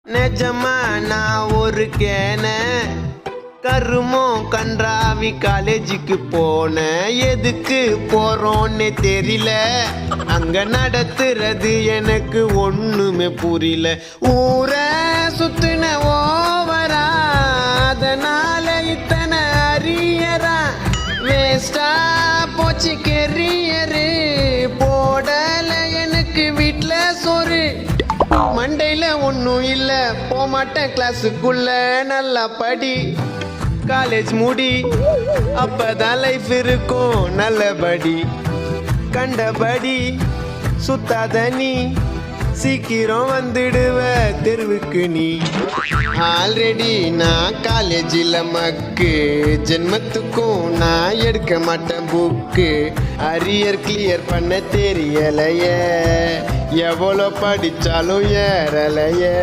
நிஜமா நான் ஒரு கேன கருமோ கன்றாவி காலேஜுக்கு போன எதுக்கு போறோன்னு தெரியல அங்க நடத்துறது எனக்கு ஒண்ணுமே புரியல ஊரை சுத்தின ஓவரா அதனால இத்தனை அரியரா வேஸ்டா போச்சு கெரியரு போடல எனக்கு வீட்டுல சோறு மண்டையில ஒன்னும் இல்ல போமாட்டேன் கிளாஸுக்குள்ள நல்லா படி காலேஜ் முடி அப்பதான் லைஃப் இருக்கும் நல்லபடி கண்டபடி சுத்தாத நீ சீக்கிரம் வந்துடுவ தெருவுக்கு நீ ஆல்ரெடி நான் காலேஜில் மக்கு ஜென்மத்துக்கும் நான் எடுக்க மாட்டேன் புக்கு அரியர் கிளியர் பண்ண தெரியலையே எவ்வளோ படிச்சாலும் ஏறலையே